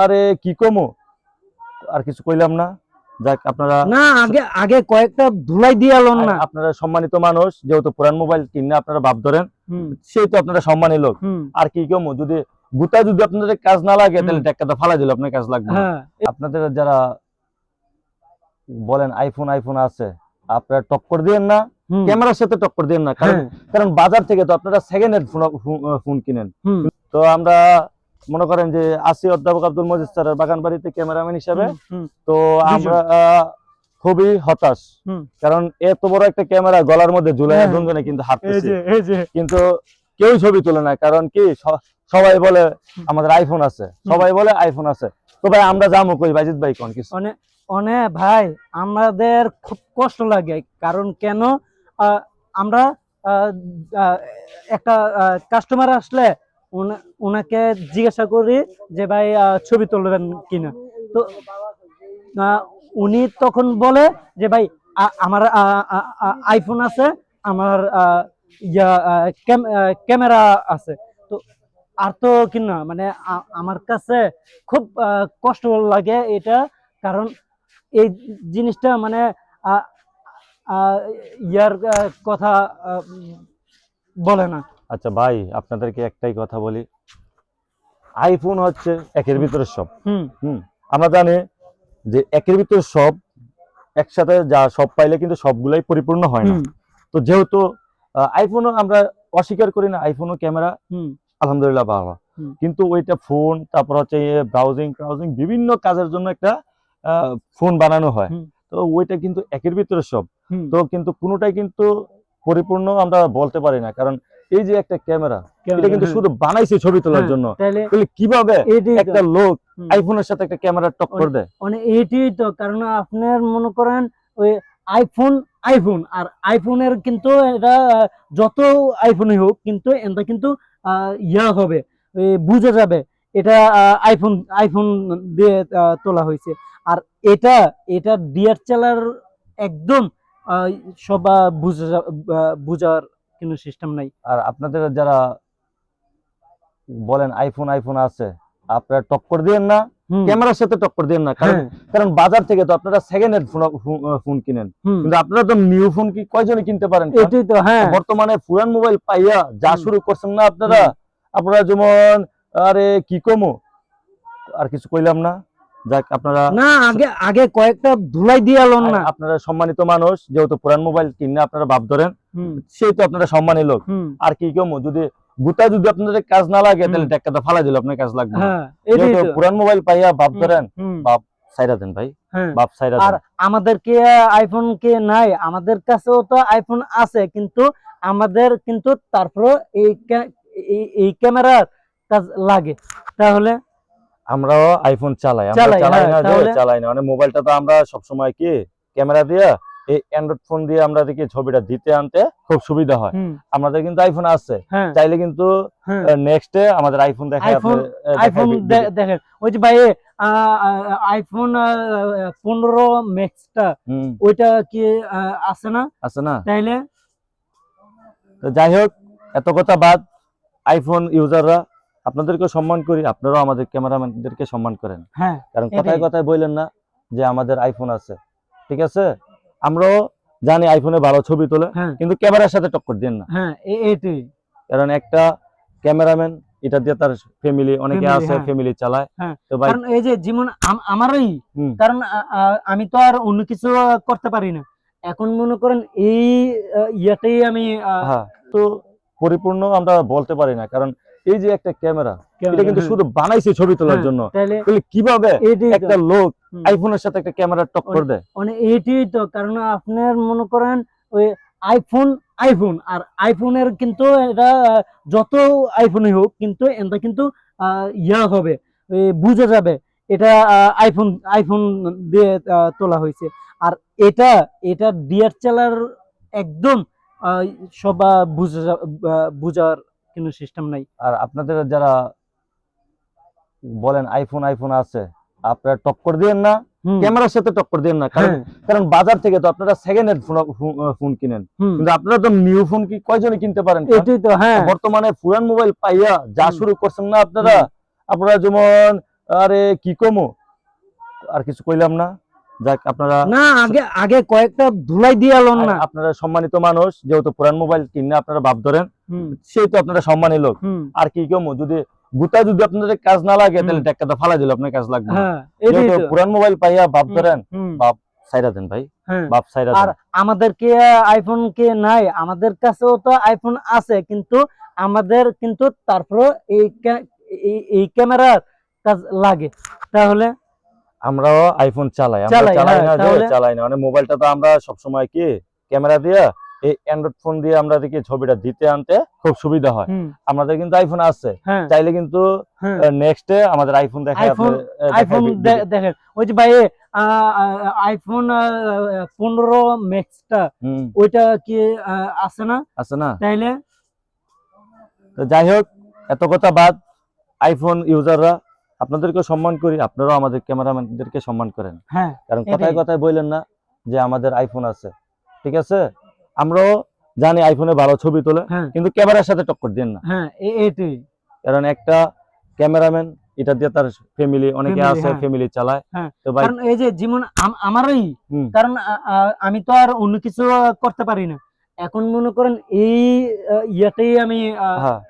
আরে কি কমো আর কিছু কইলাম না। যাক আপনারা না আগে আগে কয়েকটা ধুলাই দিয়ে আলোন না। আপনারা সম্মানিত মানুষ, যেহেতু পুরান মোবাইল কিনে আপনারা ভাব ধরেন, সেই তো আপনারা সম্মানী লোক। আর কি কমো, যদি গুতা যদি আপনাদের কাজ না লাগে তাহলে টাকাটা ফালাই দিলে আপনার কাজ লাগবে। আপনাদের যারা বলেন আইফোন আইফোন আছে, আপনারা টক্কর দিয়েন না, ক্যামেরার সাথে টক্কর দিয়েন না। কারণ বাজার থেকে তো আপনারা সেকেন্ড হ্যান্ড ফোন কিনেন। তো আমরা মনে করেন যে আসি অধ্যাপক আব্দুল মজিদ স্যারের বাগানবাড়িতে ক্যামেরাম্যান হিসাবে, তো আমরা খুবই হতাশ। কারণ এত বড় একটা ক্যামেরা গলার মধ্যে ঝুলাই দুজনে কিন্তু হাঁটতেছে, কিন্তু কেউ ছবি তোলে না। কারণ কি, সবাই বলে আমাদের আইফোন আছে, সবাই বলে আইফোন আছে। তো ভাই আমরা যাবো কই? বাজিদ ভাই কোন কিছু অনেক ভাই আমাদের খুব কষ্ট লাগে। কারণ কেন, আমরা একটা কাস্টমার আসলে ওনাকে জিজ্ঞাসা করি যে ভাই ছবি তুলবেন কিনা, তো উনি তখন বলে যে ভাই আমার আইফোন আছে, আমার ক্যামেরা আছে। তো আর তো কিনা মানে আমার কাছে খুব কষ্ট লাগে এটা। কারণ এই জিনিসটা মানে ইয়ার কথা বলে না। আচ্ছা ভাই, আপনাদেরকে একটাই কথা বলি, আইফোন হচ্ছে একের ভিতরে সব। আমরা জানি যে একের ভিতরে সব একসাথে যা সব পাইলে কিন্তু সবগুলাই পরিপূর্ণ হয় না। তো যেহেতু আইফোনও আমরা অস্বীকার করি না, আইফোনও ক্যামেরা আলহামদুলিল্লাহ ভালো, কিন্তু ওইটা ফোন, তারপর হচ্ছে ব্রাউজিং বিভিন্ন কাজের জন্য একটা ফোন বানানো হয়। তো ওইটা কিন্তু একের ভিতরে সব, তো কিন্তু কোনোটাই কিন্তু পরিপূর্ণ আমরা বলতে পারি না। কারণ এই যে একটা ক্যামেরা, এটা কিন্তু শুধু বানাইছে ছবি তোলার জন্য, তাহলে কিভাবে একটা লোক আইফোনের সাথে একটা ক্যামেরা টক্কর দেয়? মানে এইটাই তো কারণ। আপনার মনে করেন ওই আইফোন আর আইফোনের কিন্তু এটা যত আইফোনই হোক কিন্তু এটা কিন্তু ইয়া হবে, বুঝা যাবে এটা আইফোন দিয়ে তোলা হয়েছে। আর এটা ডিএসএলআর একদম সব বুঝার কোনো সিস্টেম নাই। আর আপনাদের যারা বলেন আইফোন আইফোন আছে, আপনারা টক্কর দিয়েন না, ক্যামেরার সাথে টক্কর দিয়েন না। কারণ বাজার থেকে তো আপনারা সেকেন্ড হ্যান্ড ফোন কিনেন, কিন্তু আপনারা তো নিউ ফোন কি কয়জনে কিনতে পারেন? এটাই তো। বর্তমানে পুরান মোবাইল পাইয়া যা শুরু করছেন না আপনারা যেমন আরে কি কমো আর কিছু কইলাম না। যাক আপনারা না আগে আগে কয়েকটা ধুলাই দিয়ে আলোন না। আপনারা সম্মানিত মানুষ, যেহেতু পুরান মোবাইল কিনে আপনারা ভাব ধরেন, সেই তো আপনারা সম্মানী লোক। আর কি কমো, যদি গুতা যদি আপনাদের কাজ না লাগে তাহলে টাকাটা ফালাই দিলে আপনার কাজ লাগবে। যেহেতু পুরান মোবাইল পাইয়া ভাব ধরেন, বাপ সাইরা দেন ভাই, বাপ সাইরা দেন। আর আমাদের কে আইফোন কে নাই, আমাদের কাছেও তো আইফোন আছে, কিন্তু আমাদের কিন্তু তারপর এই ক্যামেরার কাজ লাগে। তাহলে আমরাও আইফোন চালাই, আমরা চালাই না যে চালাই না, মানে মোবাইলটা তো আমরা সব সময় কি ক্যামেরা দিয়ে, এই অ্যান্ড্রয়েড ফোন দিয়ে আমরা দেখি ছবিটা দিতে আনতে খুব সুবিধা হয়। আমাদের কিন্তু আইফোন আছে, চাইলে কিন্তু নেক্সটে আমাদের আইফোন দেখায়। আইফোন দেখেন ওই যে ভাই আইফোন 15 ম্যাক্সটা, ওইটা কি আছে না? তাইলে যাই হোক, এত কথা বাদ। আইফোন ইউজাররা আপনাদেরকে সম্মান করি, আপনারাও আমাদের ক্যামেরাম্যানদেরকে সম্মান করেন। কারণ কথায় কথায় বললেন না যে আমাদের আইফোন আছে, ঠিক আছে? আমরাও জানি আইফোনে ভালো ছবি তোলে, কিন্তু ক্যামেরার সাথে টক্কর দেন না। কারণ একটা ক্যামেরাম্যান এটা দিয়ে তার ফ্যামিলি, অনেকে আছে ফ্যামিলি চালায়। তো ভাই এই যে যেমন আমারই, কারণ আমি তো আর অন্য কিছু করতে পারি না। এখন মনে করেন এই ইয়াতেই আমি তো পরিপূর্ণ আমরা বলতে পারি না। কারণ এই যে একটা ক্যামেরা, এটা কিন্তু শুধু বানাইছে ছবি তোলার জন্য, তাহলে কিভাবে একটা লোক আইফোনের সাথে একটা ক্যামেরা টক্কর দেয়? মানে এইটাই তো কারণ। আপনার মনে করেন ওই আইফোন আর আইফোনের কিন্তু এটা যত আইফোনই হোক কিন্তু এটা কিন্তু ইয়া হবে, বুঝা যাবে এটা আইফোন দিয়ে তোলা হয়েছে। আর এটা ডিএসএলআর একদম সব বুঝার কোনো সিস্টেম নাই। আর আপনাদের যারা বলেন আইফোন আইফোন আছে, আপনারা টক্কর দিয়েন না, ক্যামেরার সাথে টক্কর দিয়েন না। কারণ বাজার থেকে তো আপনারা সেকেন্ড হ্যান্ড ফোন কিনেন, কিন্তু আপনারা তো নিউ ফোন কি কয়জনে কিনতে পারেন? বর্তমানে পুরান মোবাইল পাইয়া যা শুরু করছেন না আপনারা যেমন আরে কি কমো, আর কিছু কইলাম না। যাক আপনারা না আগে আগে কয়েকটা ধুলাই দিয়ে আলোন না। আপনারা সম্মানিত মানুষ, যেহেতু পুরান মোবাইল কিনে আপনারা ভাব ধরেন, হুম সেই তো আপনারা সম্মানী লোক। হুম আর কি কমো, যদি গুতা যদি আপনাদের কাজ না লাগে হুম। তাহলে টাকাটা ফালাই দিলে আপনার কাজ লাগবে না। হ্যাঁ এটাই যেহেতু তো। পুরান মোবাইল পাইয়া ভাব ধরেন, হুম, বাপ সাইরা দেন ভাই, হ্যাঁ। বাপ সাইরা আর দেন। আমাদের কি আইফোন কে নাই, আমাদের কাছেও তো আইফোন আছে, কিন্তু আমাদের কিন্তু তারপরে এই ক্যামেরার কাজ লাগে। তাহলে আমরাও আইফোন চালাই, আমরা চালাই, চালাই হ্যাঁ, না যে তাহলে চালাই না, মানে মোবাইলটা তো আমরা সবসময় কি ক্যামেরা দিয়ে, এই অ্যান্ড্রয়েড ফোন দিয়ে আমরা দেখি ছবিটা দিতে আনতে খুব সুবিধা হয়। হুম, আমাদের কিন্তু আইফোন আছে, হ্যাঁ, চাইলে কিন্তু হ্যাঁ। নেক্সটে আমাদের আইফোন দেখায় আইফোন আপনার আইফোন দেখেন, ওই যে ভাই আইফোন 15 ম্যাক্সটা ওইটা কি আছে না? আছে না। তাইলে তো যাই হোক, এত কথা বাদ, আইফোন ইউজাররা আপনাদেরকে সম্মান করি, আপনারাও আমাদের ক্যামেরাম্যানদেরকে সম্মান করেন। হ্যাঁ, কারণ এটাই। কথায় কথায় বললেন না যে আমাদের আইফোন আছে, ঠিক আছে, আমরাও জানি আইফোনে ভালো ছবি তোলে, হ্যাঁ, কিন্তু ক্যামেরার সাথে টক্কর দেন না। হ্যাঁ, এটাই। কারণ একটা ক্যামেরাম্যান এটা দিয়ে তার ফ্যামিলি, অনেকে Family, আছে হ্যাঁ। ফ্যামিলি চালায়। হ্যাঁ, তো ভাই কারণ এই যে যেমন আমারই, হুম, কারণ আমি তো আর অন্য কিছু করতে পারি না। এখন মনে করেন এই ইয়াতেই আমি হ্যাঁ